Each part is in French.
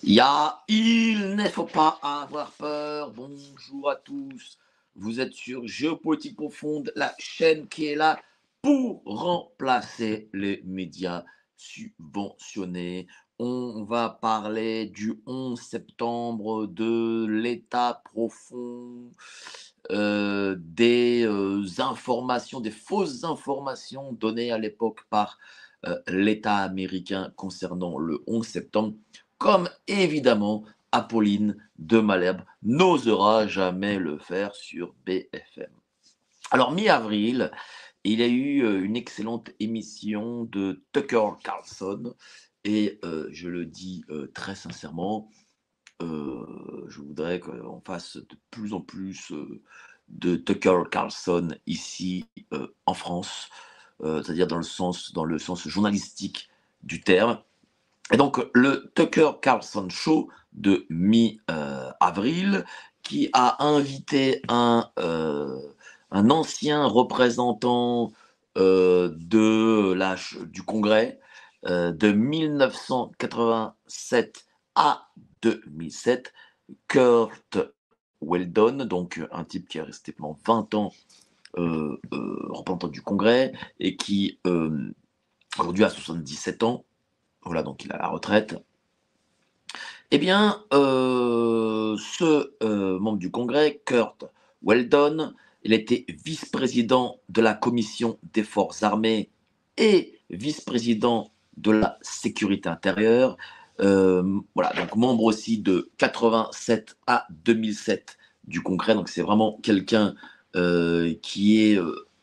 Il ne faut pas avoir peur. Bonjour à tous. Vous êtes sur Géopolitique Profonde, la chaîne qui est là pour remplacer les médias subventionnés. On va parler du 11 septembre, de l'état profond, des informations, des fausses informations données à l'époque par l'État américain concernant le 11 septembre, comme évidemment Apolline de Malherbe n'osera jamais le faire sur BFM. Alors, mi-avril, il y a eu une excellente émission de Tucker Carlson, et je le dis très sincèrement, je voudrais qu'on fasse de plus en plus de Tucker Carlson ici en France, c'est-à-dire dans le sens journalistique du terme. Et donc, le Tucker Carlson Show de mi-avril, qui a invité un ancien représentant du Congrès de 1987 à 2007, Kurt Weldon, donc un type qui est resté pendant 20 ans représentant du Congrès et qui aujourd'hui a 77 ans. Voilà, donc il est à la retraite. Eh bien, ce membre du Congrès, Kurt Weldon, il était vice-président de la Commission des Forces armées et vice-président de la sécurité intérieure. Voilà, donc membre aussi de 87 à 2007 du Congrès. Donc c'est vraiment quelqu'un qui est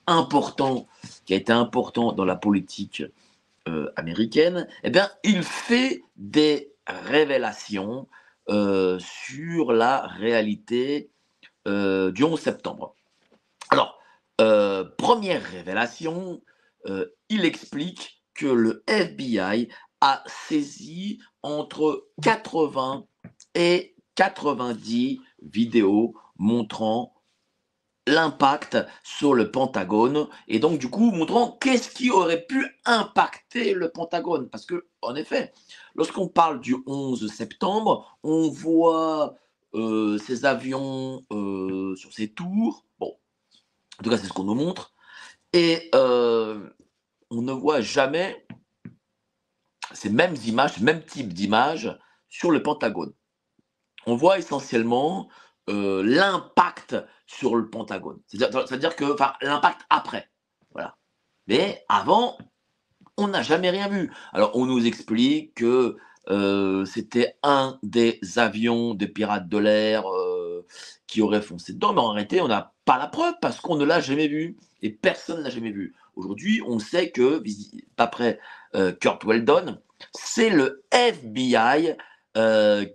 important, qui a été important dans la politique américaine. Eh bien, il fait des révélations sur la réalité du 11 septembre. Alors, première révélation, il explique que le FBI a saisi entre 80 et 90 vidéos montrant l'impact sur le Pentagone, et donc du coup montrant qu'est-ce qui aurait pu impacter le Pentagone, parce que en effet, lorsqu'on parle du 11 septembre, on voit ces avions sur ces tours, bon, en tout cas c'est ce qu'on nous montre, et on ne voit jamais ces mêmes images, ce même type d'images sur le Pentagone. On voit essentiellement l'impact sur le Pentagone. C'est-à-dire que, enfin, l'impact après. Voilà. Mais avant, on n'a jamais rien vu. Alors, on nous explique que c'était un des avions des pirates de l'air qui aurait foncé dedans, mais en réalité, on n'a pas la preuve parce qu'on ne l'a jamais vu et personne ne l'a jamais vu. Aujourd'hui, on sait que, d'après Kurt Weldon, c'est le FBI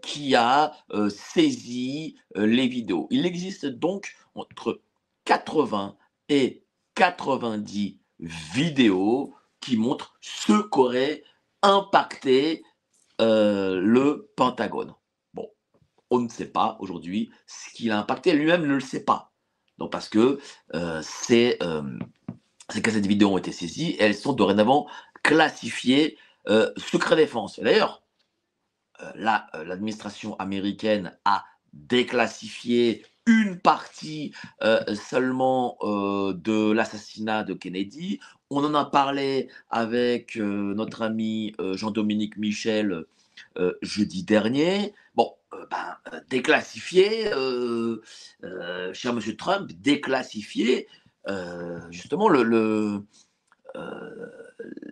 qui a saisi les vidéos. Il existe donc entre 80 et 90 vidéos qui montrent ce qu'aurait impacté le Pentagone. Bon, on ne sait pas aujourd'hui ce qu'il a impacté, lui-même ne le sait pas. Donc parce que ces cassettes vidéo ont été saisies et elles sont dorénavant classifiées secret défense. D'ailleurs, l'administration américaine a déclassifié une partie seulement de l'assassinat de Kennedy. On en a parlé avec notre ami Jean-Dominique Michel jeudi dernier. Bon, déclassifié, cher Monsieur Trump, déclassifié justement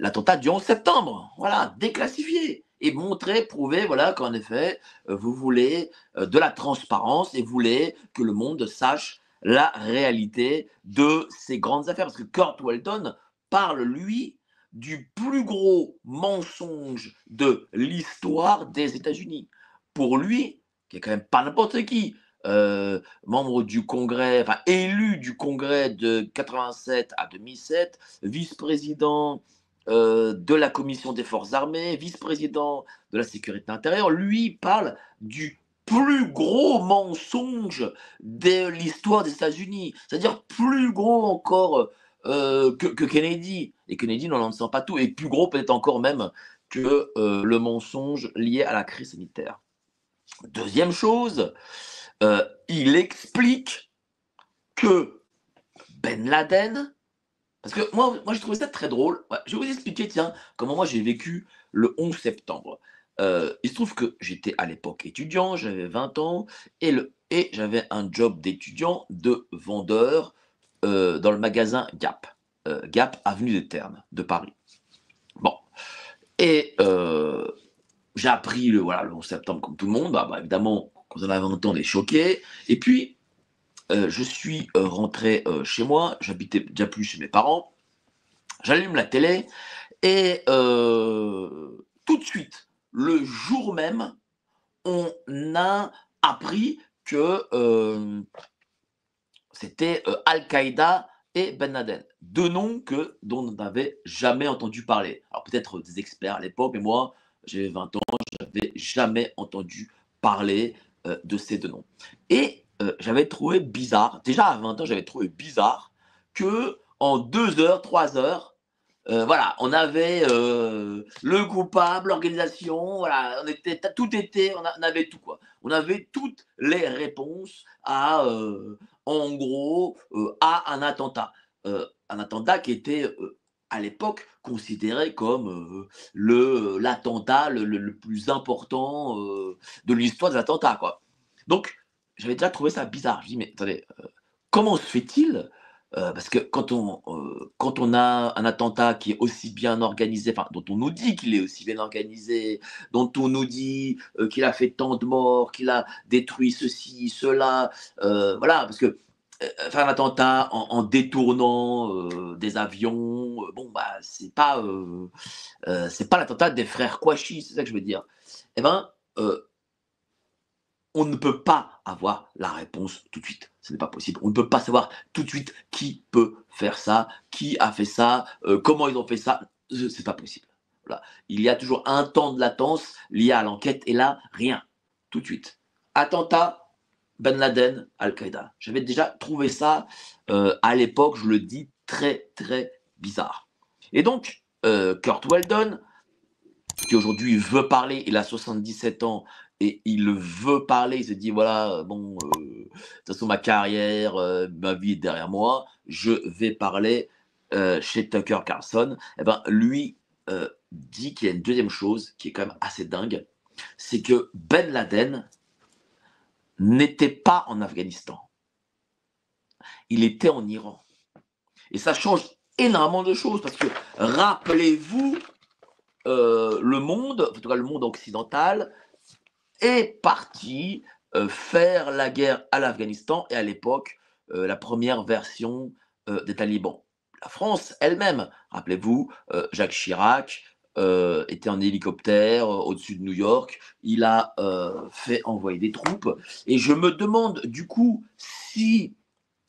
l'attentat du 11 septembre. Voilà, déclassifié. Et montrer, prouver, voilà, qu'en effet, vous voulez de la transparence et voulez que le monde sache la réalité de ces grandes affaires. Parce que Kurt Weldon parle, lui, du plus gros mensonge de l'histoire des États-Unis. Pour lui, qui est quand même pas n'importe qui, membre du Congrès, enfin élu du Congrès de 87 à 2007, vice-président de la Commission des Forces armées, vice-président de la sécurité intérieure, lui parle du plus gros mensonge de l'histoire des États-Unis, c'est-à-dire plus gros encore que Kennedy. Et Kennedy, on n'en sent pas tout, et plus gros peut-être encore même que le mensonge lié à la crise sanitaire. Deuxième chose, il explique que Ben Laden, parce que moi j'ai trouvé ça très drôle. Ouais, je vais vous expliquer, tiens, comment moi j'ai vécu le 11 septembre. Il se trouve que j'étais à l'époque étudiant, j'avais 20 ans, et j'avais un job d'étudiant de vendeur dans le magasin Gap. Gap, avenue des Ternes, de Paris. Bon, et j'ai appris voilà, le 11 septembre comme tout le monde. Évidemment, quand on a 20 ans, on est choqué. Et puis, je suis rentré chez moi, j'habitais déjà plus chez mes parents, j'allume la télé et tout de suite, le jour même, on a appris que c'était Al-Qaïda et Ben Laden. Deux noms dont on n'avait jamais entendu parler. Alors peut-être des experts à l'époque, mais moi, j'avais 20 ans, je n'avais jamais entendu parler de ces deux noms. Et j'avais trouvé bizarre, déjà à 20 ans, j'avais trouvé bizarre que en 2 heures, 3 heures, voilà, on avait le coupable, l'organisation, voilà, on avait tout quoi. On avait toutes les réponses en gros, à un attentat qui était à l'époque considéré comme l'attentat le plus important de l'histoire des attentats quoi. Donc, j'avais déjà trouvé ça bizarre. Je dis mais attendez, comment se fait-il parce que quand on a un attentat qui est aussi bien organisé, enfin, dont on nous dit qu'il est aussi bien organisé, dont on nous dit qu'il a fait tant de morts, qu'il a détruit ceci, cela, voilà, parce que faire un attentat en détournant des avions, bon, bah, c'est pas l'attentat des frères Kouachi, c'est ça que je veux dire. Eh ben, euh, on ne peut pas avoir la réponse tout de suite. Ce n'est pas possible. On ne peut pas savoir tout de suite qui peut faire ça, qui a fait ça, comment ils ont fait ça. C'est pas possible. Voilà. Il y a toujours un temps de latence lié à l'enquête et là, rien. Tout de suite. Attentat, Ben Laden, Al-Qaïda. J'avais déjà trouvé ça à l'époque, je le dis, très très bizarre. Et donc, Kurt Weldon, qui aujourd'hui veut parler, il a 77 ans et il veut parler, il se dit voilà, bon, de toute façon ma carrière, ma vie est derrière moi, je vais parler chez Tucker Carlson. Et ben lui dit qu'il y a une deuxième chose qui est quand même assez dingue, c'est que Ben Laden n'était pas en Afghanistan, il était en Iran. Et ça change énormément de choses parce que rappelez-vous, le monde, en tout cas le monde occidental, est parti faire la guerre à l'Afghanistan et à l'époque, la première version des talibans. La France elle-même, rappelez-vous, Jacques Chirac était en hélicoptère au-dessus de New York, il a fait envoyer des troupes, et je me demande du coup si,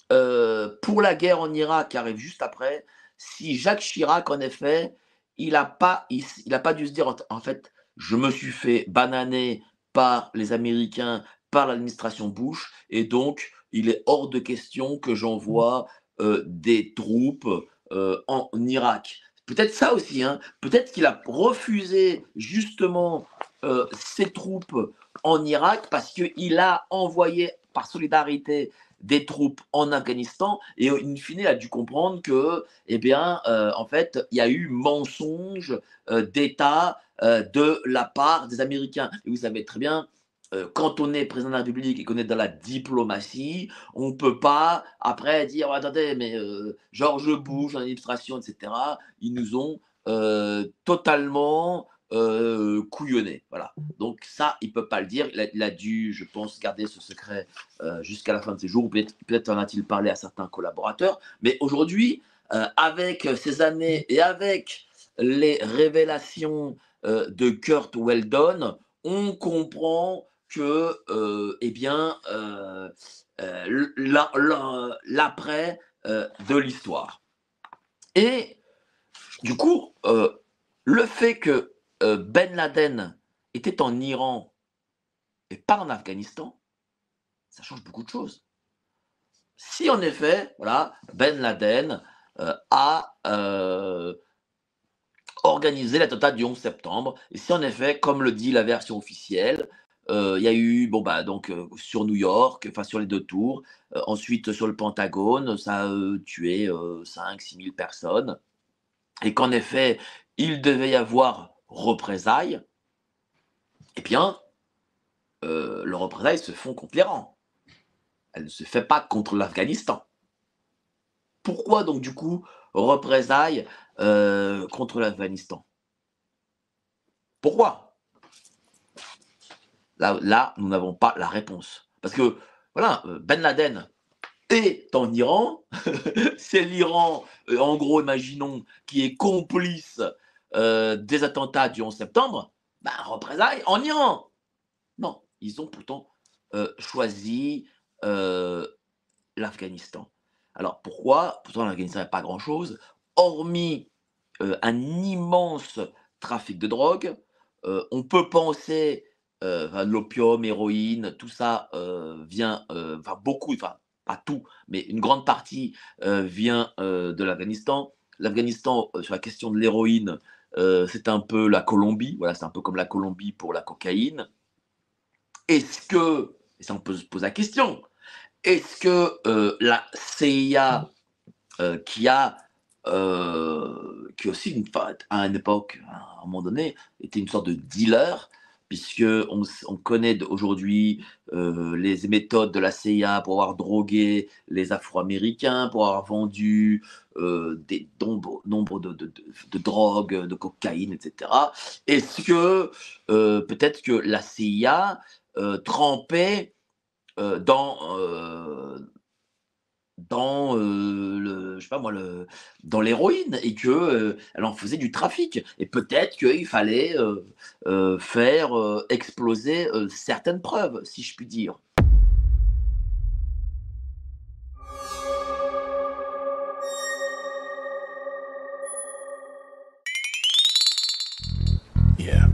pour la guerre en Irak qui arrive juste après, si Jacques Chirac, en effet, il a pas dû se dire, en fait, je me suis fait bananer par les Américains, par l'administration Bush, et donc il est hors de question que j'envoie des troupes en Irak. Peut-être ça aussi, hein. Peut-être qu'il a refusé justement ses troupes en Irak parce qu'il a envoyé par solidarité des troupes en Afghanistan et in fine il a dû comprendre que eh bien en fait il y a eu mensonge d'État de la part des Américains. Et vous savez très bien, quand on est président de la République et qu'on est dans la diplomatie, on ne peut pas après dire oh, attendez, mais George Bush, l'administration, etc., ils nous ont totalement couillonnés. Voilà. Donc ça, il ne peut pas le dire. Il a dû, je pense, garder ce secret jusqu'à la fin de ses jours. Peut-être en a-t-il parlé à certains collaborateurs. Mais aujourd'hui, avec ces années et avec les révélations de Kurt Weldon, on comprend que, eh bien, l'après de l'histoire. Et du coup, le fait que Ben Laden était en Iran et pas en Afghanistan, ça change beaucoup de choses. Si en effet, voilà, Ben Laden a organisé l'attentat du 11 septembre, et si en effet, comme le dit la version officielle, Il y a eu, bon, bah, donc, sur New York, enfin sur les 2 tours, ensuite sur le Pentagone, ça a, tué, 5 000 à 6 000 personnes et qu'en effet, il devait y avoir représailles, eh bien, les représailles se font contre l'Iran. Elle ne se fait pas contre l'Afghanistan. Pourquoi donc du coup représailles, contre l'Afghanistan? Pourquoi? Là, nous n'avons pas la réponse. Parce que voilà, Ben Laden est en Iran, c'est l'Iran, en gros imaginons, qui est complice, des attentats du 11 septembre, ben représailles en Iran. Non, ils ont pourtant, choisi, heu, l'Afghanistan. Alors pourquoi? Pourtant l'Afghanistan, il y a pas grand-chose, hormis, un immense trafic de drogue. On peut penser, enfin l'opium, héroïne, tout ça, vient, enfin beaucoup, enfin pas tout, mais une grande partie, vient, de l'Afghanistan. L'Afghanistan, sur la question de l'héroïne, c'est un peu la Colombie, voilà, c'est un peu comme la Colombie pour la cocaïne. Est-ce que, et ça on peut se poser la question, est-ce que la CIA, qui a, qui aussi, enfin, à une époque, à un moment donné, était une sorte de dealer, puisque on connaît aujourd'hui les méthodes de la CIA pour avoir drogué les Afro-Américains, pour avoir vendu des nombre de drogues, de cocaïne, etc. Est-ce que peut-être que la CIA trempait dans le, je sais pas moi, dans l'héroïne et que elle en faisait du trafic et peut-être qu'il fallait faire exploser certaines preuves, si je puis dire. Yeah.